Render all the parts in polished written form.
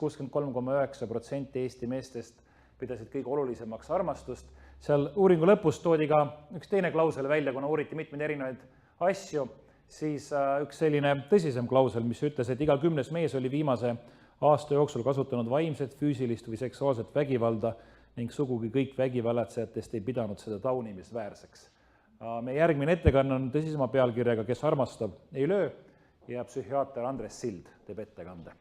63,9% Eesti meestest pidasid kõige olulisemaks armastust. Seal uuringu lõpus toodi ka üks teine klausel välja, kuna uuriti mitmeid erinevaid asju, siis üks selline tõsisem klausel, mis ütles, et iga 10. mees oli viimase aasta jooksul kasutanud vaimset, füüsilist või seksuaalset vägivalda ning sugugi kõik vägivallatsejatest ei pidanud seda taunimisväärseks. Meie järgmine ettekanne on tõsisema pealkirjaga Kes armastab, ei löö ja psühhiaater Andres Sild teeb ettekande.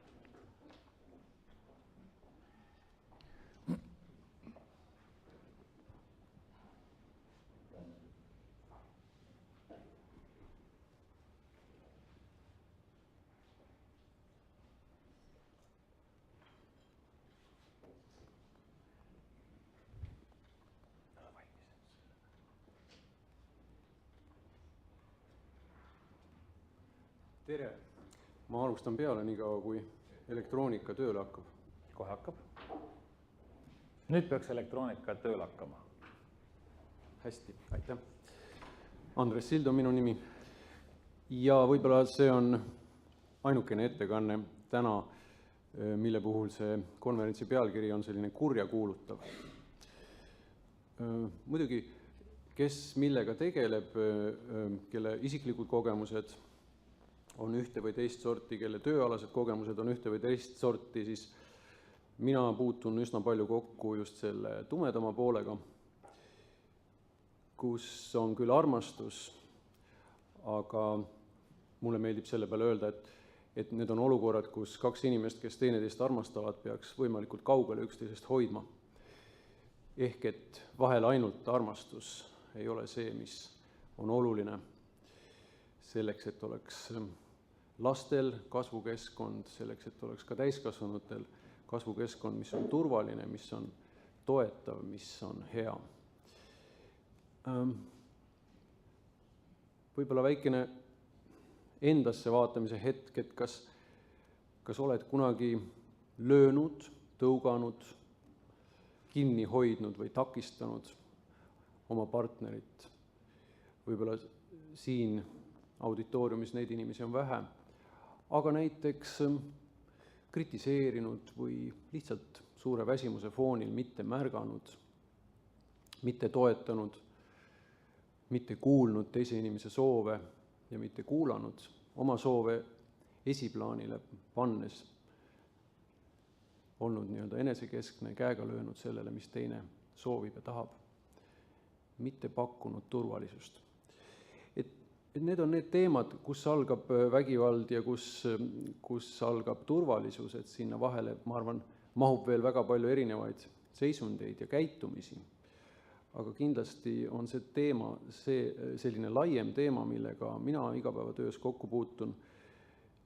Tere! Ma alustan peale nii kaua, kui elektroonika tööle hakkab. Kohe hakkab. Nüüd peaks elektroonika tööle hakkama. Hästi, aitäh. Andres Sild on minu nimi. Ja võib-olla see on ainukene ettekanne täna, mille puhul see konverentsi pealkiri on selline kurja kuulutav. Muidugi, kes millega tegeleb, kelle isiklikud kogemused on ühte või teist sorti, kelle tööalased kogemused on ühte või teist sorti, siis mina puutun üsna palju kokku just selle tumedama poolega, kus on küll armastus, aga mulle meeldib selle peale öelda, et need on olukorrad, kus kaks inimest, kes teineteist armastavad, peaks võimalikult kaugele üksteisest hoidma. Ehk et vahel ainult armastus ei ole see, mis on oluline selleks, et oleks lastel kasvukeskkond, selleks, et oleks ka täiskasvanutel kasvukeskkond, mis on turvaline, mis on toetav, mis on hea. Võib-olla väikene endasse vaatamise hetk, et kas oled kunagi löönud, tõuganud, kinni hoidnud või takistanud oma partnerit. Võib-olla siin auditooriumis neid inimesi on vähe, aga näiteks kritiseerinud või lihtsalt suure väsimuse foonil mitte märganud, mitte toetanud, mitte kuulnud teise inimese soove ja mitte kuulanud oma soove esiplaanile pannes, olnud nii-öelda enesekeskne, käega löönud sellele, mis teine soovib ja tahab, mitte pakkunud turvalisust. Et need on need teemad, kus algab vägivald ja kus algab turvalisus, et sinna vahele, ma arvan, mahub veel väga palju erinevaid seisundeid ja käitumisi. Aga kindlasti on see teema, selline laiem teema, millega mina igapäevatöös kokku puutun,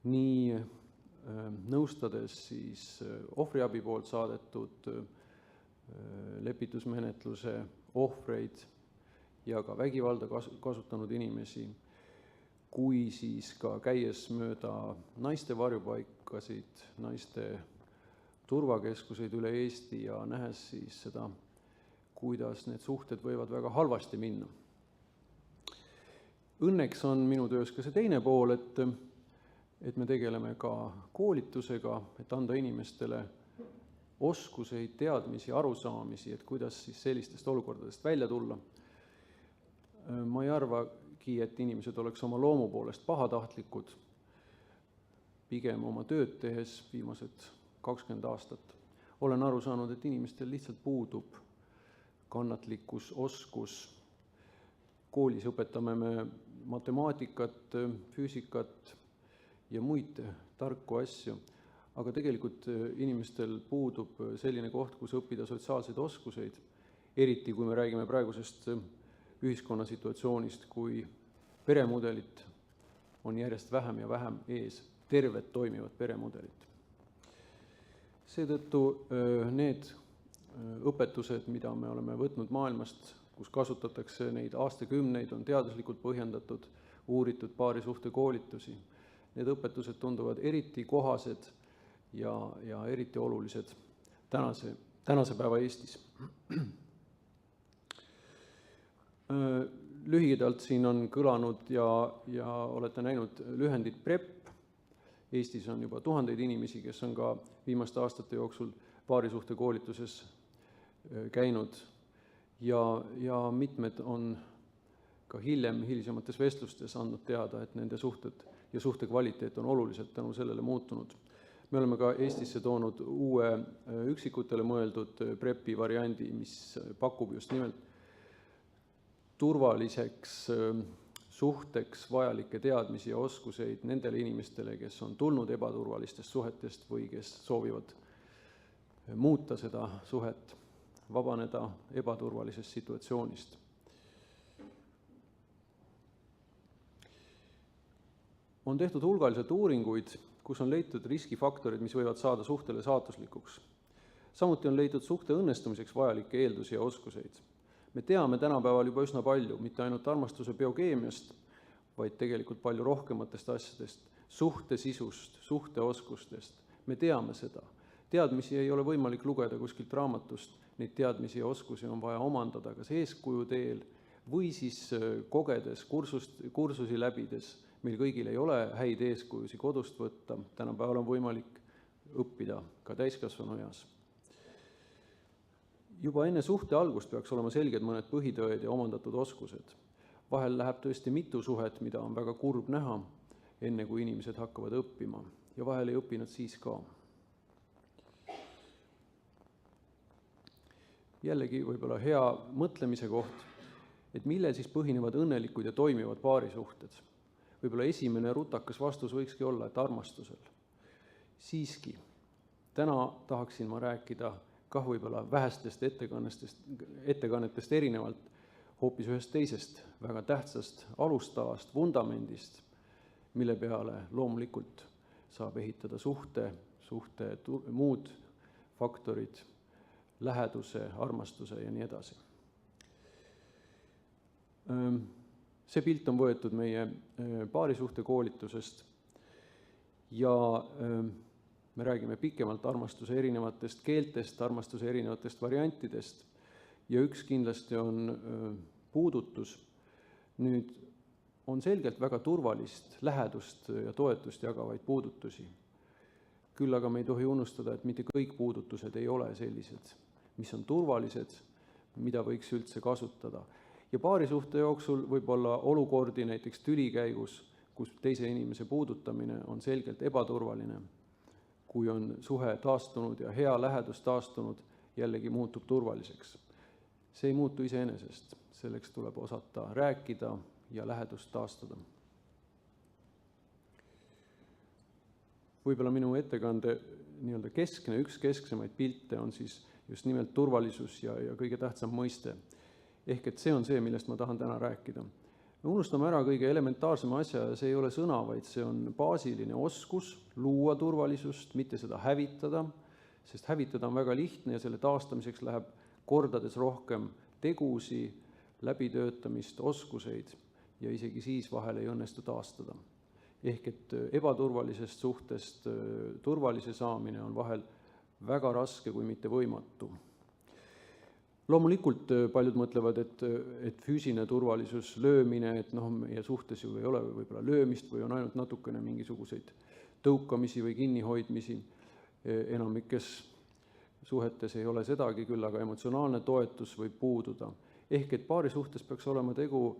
nii nõustades siis ohvriabi poolt saadetud lepitusmenetluse ohvreid ja ka vägivalda kasutanud inimesi, kui siis ka käies mööda naiste varjupaikasid, naiste turvakeskuseid üle Eesti ja nähes siis seda, kuidas need suhted võivad väga halvasti minna. Õnneks on minu töös ka see teine pool, et me tegeleme ka koolitusega, et anda inimestele oskuseid, teadmisi, arusaamisi, et kuidas siis sellistest olukordadest välja tulla. Ma ei arvagi, et inimesed oleks oma loomu poolest pahatahtlikud, pigem oma tööd tehes viimased 20 aastat. Olen aru saanud, et inimestel lihtsalt puudub kannatlikkus, oskus. Koolis õpetame me matemaatikat, füüsikat ja muid tarku asju, aga tegelikult inimestel puudub selline koht, kus õppida sotsiaalseid oskuseid, eriti kui me räägime praegusest ühiskonna situatsioonist, kui peremudelit on järjest vähem ja vähem ees, tervet toimivat peremudelit. Seetõttu need õpetused, mida me oleme võtnud maailmast, kus kasutatakse neid aastakümneid, on teaduslikult põhjendatud, uuritud paarisuhte koolitusi. Need õpetused tunduvad eriti kohased ja eriti olulised tänase päeva Eestis. Lühidalt siin on kõlanud ja olete näinud lühendit PrEP Eestis on juba tuhandeid inimesi, kes on ka viimaste aastate jooksul paarisuhte koolituses käinud ja mitmed on ka hilisemates vestlustes andnud teada, et nende suhted ja suhte kvaliteet on oluliselt tänu sellele muutunud. Me oleme ka Eestisse toonud uue üksikutele mõeldud PrEP-i variandi, mis pakub just nimelt turvaliseks suhteks vajalikke teadmisi ja oskuseid nendele inimestele, kes on tulnud ebaturvalistest suhetest või kes soovivad muuta seda suhet, vabaneda ebaturvalisest situatsioonist. On tehtud hulgaliselt uuringuid, kus on leitud riskifaktorid, mis võivad saada suhtele saatuslikuks. Samuti on leitud suhte õnnestumiseks vajalikke eeldusi ja oskuseid. Me teame tänapäeval juba üsna palju, mitte ainult armastuse biokeemiast, vaid tegelikult palju rohkematest asjadest, suhte sisust, suhteoskustest. Me teame seda. Teadmisi ei ole võimalik lugeda kuskilt raamatust, neid teadmisi ja oskusi on vaja omandada kas eeskuju teel või siis kogedes, kursusi läbides. Meil kõigil ei ole häid eeskujusi kodust võtta, tänapäeval on võimalik õppida ka täiskasvanu eas. Juba enne suhte algust peaks olema selged mõned põhitõed ja omandatud oskused. Vahel läheb tõesti mitu suhet, mida on väga kurb näha, enne kui inimesed hakkavad õppima ja vahel ei õpi nad siis ka. Jällegi võib-olla hea mõtlemise koht, et millel siis põhinevad õnnelikud ja toimivad paarisuhted. Võib-olla esimene rutakas vastus võikski olla, et armastusel. Siiski, täna tahaksin ma rääkida kah võib-olla vähestest ettekannetest erinevalt hoopis ühest teisest väga tähtsast alustavast vundamendist, mille peale loomulikult saab ehitada suhte muud faktorid, läheduse, armastuse ja nii edasi. See pilt on võetud meie paarisuhte koolitusest ja me räägime pikemalt armastuse erinevatest keeltest, armastuse erinevatest variantidest ja üks kindlasti on puudutus. Nüüd on selgelt väga turvalist, lähedust ja toetust jagavaid puudutusi. Küll aga me ei tohi unustada, et mitte kõik puudutused ei ole sellised, mis on turvalised, mida võiks üldse kasutada. Ja paarisuhte jooksul võib olla olukordi näiteks tüli käigus, kus teise inimese puudutamine on selgelt ebaturvaline. Kui on suhe taastunud ja hea lähedus taastunud, jällegi muutub turvaliseks. See ei muutu iseenesest, selleks tuleb osata rääkida ja lähedust taastada. Võib-olla minu ettekande üks kesksemaid pilte on siis just nimelt turvalisus ja kõige tähtsam mõiste. Ehk et see on see, millest ma tahan täna rääkida. Me unustame ära kõige elementaarsema asja ja see ei ole sõna, vaid see on baasiline oskus luua turvalisust, mitte seda hävitada, sest hävitada on väga lihtne ja selle taastamiseks läheb kordades rohkem tegusi, läbitöötamist, oskuseid ja isegi siis vahel ei õnnestu taastada. Ehk et ebaturvalisest suhtest turvalise saamine on vahel väga raske, kui mitte võimatu. Loomulikult paljud mõtlevad, et füüsiline turvalisus, löömine, et meie suhtes ju ei ole võib-olla löömist või on ainult natukene mingisuguseid tõukamisi või kinnihoidmisi. Enamikes suhetes ei ole sedagi, küll aga emotsionaalne toetus võib puududa. Ehk et paari suhtes peaks olema tegu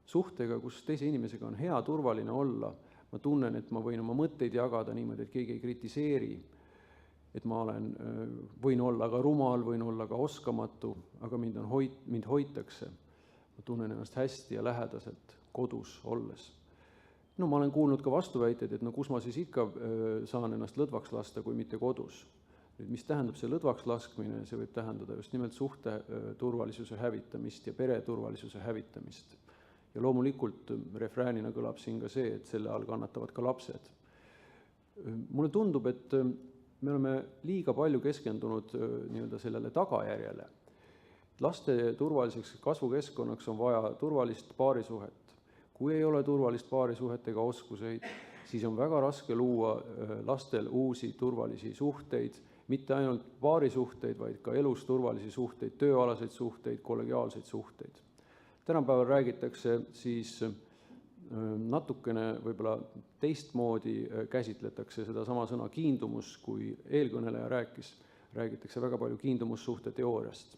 suhtega, kus teise inimesega on hea turvaline olla. Ma tunnen, et ma võin oma mõtteid jagada niimoodi, et keegi ei kritiseeri. Et ma võin olla ka rumal, võin olla ka oskamatu, aga mind hoitakse. Ma tunnen ennast hästi ja lähedaselt kodus olles. Ma olen kuulnud ka vastuväiteid, et kus ma siis ikka saan ennast lõdvaks lasta, kui mitte kodus. Nüüd, mis tähendab see lõdvaks laskmine, see võib tähendada just nimelt suhte turvalisuse hävitamist ja pere turvalisuse hävitamist. Ja loomulikult refräänina kõlab siin ka see, et selle all kannatavad ka lapsed. Mulle tundub, et me oleme liiga palju keskendunud sellele tagajärjele. Laste turvaliseks kasvukeskkonnaks on vaja turvalist paarisuhet. Kui ei ole turvalist paarisuhet ega oskuseid, siis on väga raske luua lastel uusi turvalisi suhteid, mitte ainult paarisuhteid, vaid ka elus turvalisi suhteid, tööalaseid suhteid, kollegiaalseid suhteid. Tänapäeval räägitakse siis natukene võib-olla teistmoodi käsitletakse seda sama sõna kiindumus, kui eelkõneleja rääkis. Räägitakse väga palju kiindumussuhte teooriast.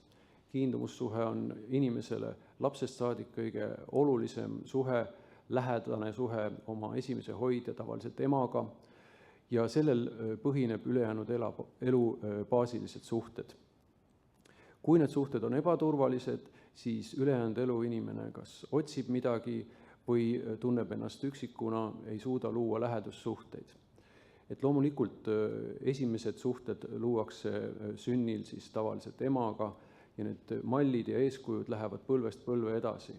Kiindumussuhe on inimesele lapsest saadik kõige olulisem suhe, lähedane suhe oma esimese hoidja, tavaliselt emaga, ja sellel põhineb ülejäänud elu baasilised suhted. Kui need suhted on ebaturvalised, siis ülejäänud elu inimene kas otsib midagi või tunneb ennast üksikuna, ei suuda luua lähedussuhteid. Et loomulikult esimesed suhted luuakse sünnil siis tavaliselt emaga ja need mallid ja eeskujud lähevad põlvest põlve edasi.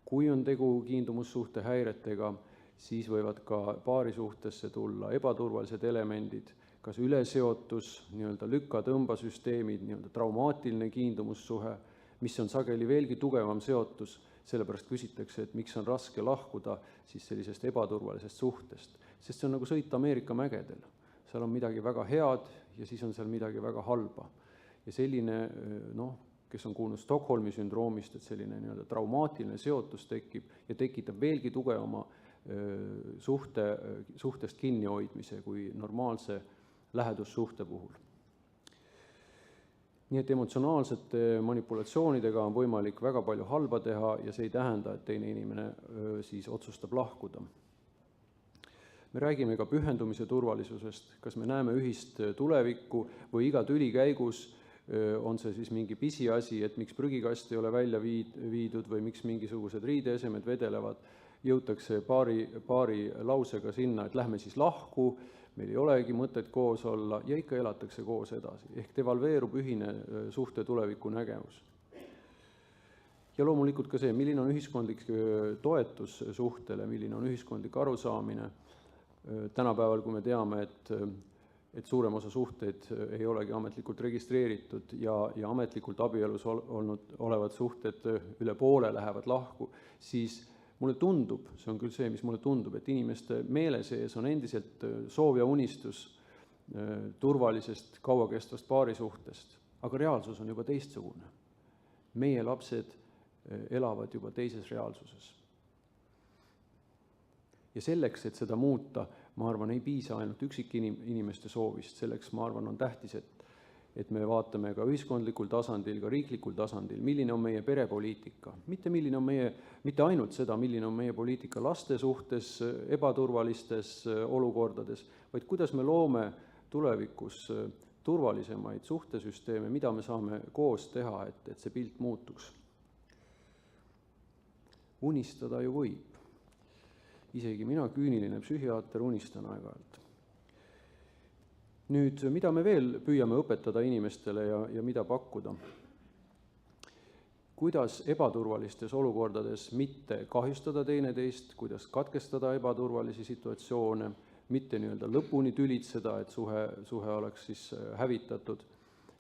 Kui on tegu kiindumussuhte häiretega, siis võivad ka paarisuhtesse tulla ebaturvalised elemendid, kas üleseotus, nii-öelda lükka-tõmbasüsteemid, nii-öelda traumaatiline kiindumussuhe, mis on sageli veelgi tugevam seotus, sellepärast küsitakse, et miks on raske lahkuda siis sellisest ebaturvalisest suhtest. Sest see on nagu sõita Ameerika mägedel. Seal on midagi väga head ja siis on seal midagi väga halba. Ja selline, kes on kuulnud Stockholmi sündroomist, et selline nii-öelda traumaatiline seotus tekib ja tekitab veelgi tugevama suhtest kinnihoidmise kui normaalse lähedussuhte puhul. Nii et emotsionaalsete manipulatsioonidega on võimalik väga palju halba teha ja see ei tähenda, et teine inimene siis otsustab lahkuda. Me räägime ka pühendumise turvalisusest, kas me näeme ühist tulevikku või iga tüli käigus on see siis mingi pisiasi, et miks prügikast ei ole välja viidud või miks mingisugused riideesemed vedelevad, jõutakse paari lausega sinna, et lähme siis lahku, meil ei olegi mõtet koos olla ja ikka elatakse koos edasi. Ehk devalveerub ühine suhte tuleviku nägemus. Ja loomulikult ka see, milline on ühiskondlik toetus suhtele, milline on ühiskondlik arusaamine. Tänapäeval, kui me teame, et suurem osa suhteid ei olegi ametlikult registreeritud ja ametlikult abielus olevad suhted üle poole lähevad lahku, siis mulle tundub, see on küll see, mis mulle tundub, et inimeste meele sees on endiselt soov ja unistus turvalisest, kauakestvast paarisuhtest, aga reaalsus on juba teistsugune. Meie lapsed elavad juba teises reaalsuses. Ja selleks, et seda muuta, ma arvan, ei piisa ainult üksikinimeste soovist, selleks, ma arvan, on tähtis, et me vaatame ka ühiskondlikul tasandil, ka riiklikul tasandil, milline on meie perepoliitika. Mitte ainult seda, milline on meie poliitika laste suhtes, ebaturvalistes olukordades, vaid kuidas me loome tulevikus turvalisemaid suhtesüsteeme, mida me saame koos teha, et see pilt muutuks. Unistada ju võib. Isegi mina, küüniline psühhiaater, unistan aeg-ajalt. Nüüd, mida me veel püüame õpetada inimestele ja mida pakkuda? Kuidas ebaturvalistes olukordades mitte kahjustada teineteist, kuidas katkestada ebaturvalisi situatsioone, mitte nii-öelda lõpuni tülitseda, et suhe oleks siis hävitatud,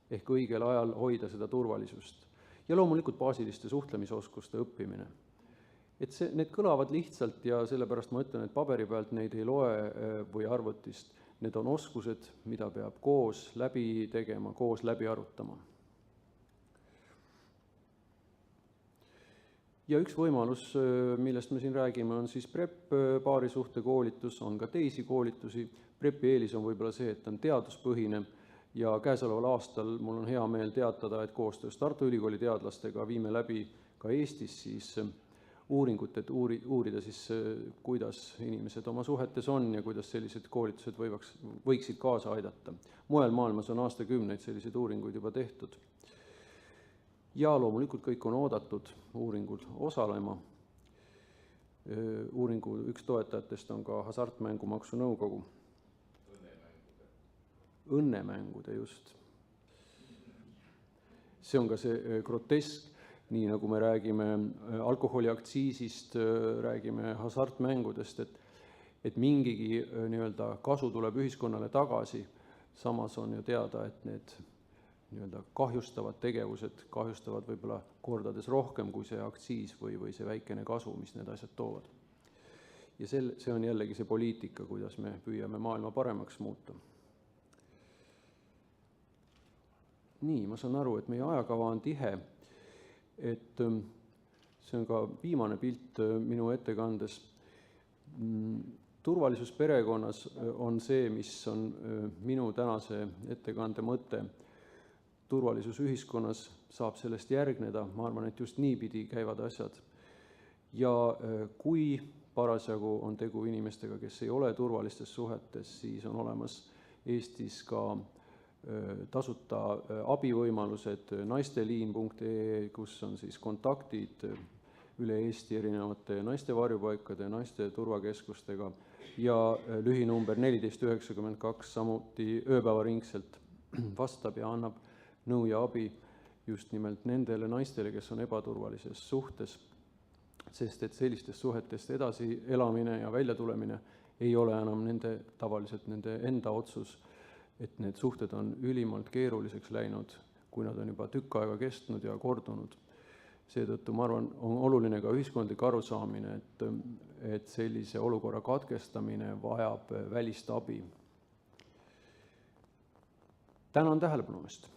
ehk õigel ajal hoida seda turvalisust. Ja loomulikult baasiliste suhtlemisoskuste õppimine. Et need kõlavad lihtsalt ja sellepärast ma ütlen, et paberi pealt neid ei loe või arvutist. Need on oskused, mida peab koos läbi tegema, koos läbi arutama. Ja üks võimalus, millest me siin räägime, on siis PREP paarisuhte koolitus, on ka teisi koolitusi. PREP-i eelis on võib-olla see, et on teaduspõhine ja käesoleval aastal mul on hea meel teatada, et koostöös Tartu Ülikooli teadlastega viime läbi ka Eestis siis uuringut, et uurida siis, kuidas inimesed oma suhetes on ja kuidas sellised koolitused võiksid kaasa aidata. Mujal maailmas on aastakümneid selliseid uuringuid juba tehtud. Ja loomulikult kõik on oodatud uuringud osalema. Uuringu üks toetajatest on ka Hasartmängumaksu Nõukogu. Õnnemängude just. See on ka see grotesk, nii nagu me räägime alkoholiaktsiisist, räägime hasartmängudest, et mingigi nii-öelda kasu tuleb ühiskonnale tagasi, samas on ju teada, et need nii-öelda kahjustavad tegevused kahjustavad võib-olla kordades rohkem kui see aktsiis või see väikene kasu, mis need asjad toovad. Ja see on jällegi see poliitika, kuidas me püüame maailma paremaks muuta. Nii, ma saan aru, et meie ajakava on tihe, et see on ka viimane pilt minu ettekandes. Turvalisus perekonnas on see, mis on minu tänase ettekande mõte. Turvalisus ühiskonnas saab sellest järgneda, ma arvan, et just niipidi käivad asjad. Ja kui parasjagu on tegu inimestega, kes ei ole turvalistes suhetes, siis on olemas Eestis ka tasuta abivõimalused naisteliin.ee, kus on siis kontaktid üle Eesti erinevate naiste varjupaikade, naiste turvakeskustega ja lühinumber 1492 samuti ööpäevaringselt vastab ja annab nõu ja abi just nimelt nendele naistele, kes on ebaturvalises suhtes, sest et sellistest suhetest edasi elamine ja väljatulemine ei ole enam tavaliselt nende enda otsus, et need suhted on ülimalt keeruliseks läinud, kui nad on juba tükk aega kestnud ja kordunud. Seetõttu ma arvan, on oluline ka ühiskondlik arusaamine, et sellise olukorra katkestamine vajab välist abi. Tänan tähelepanu eest!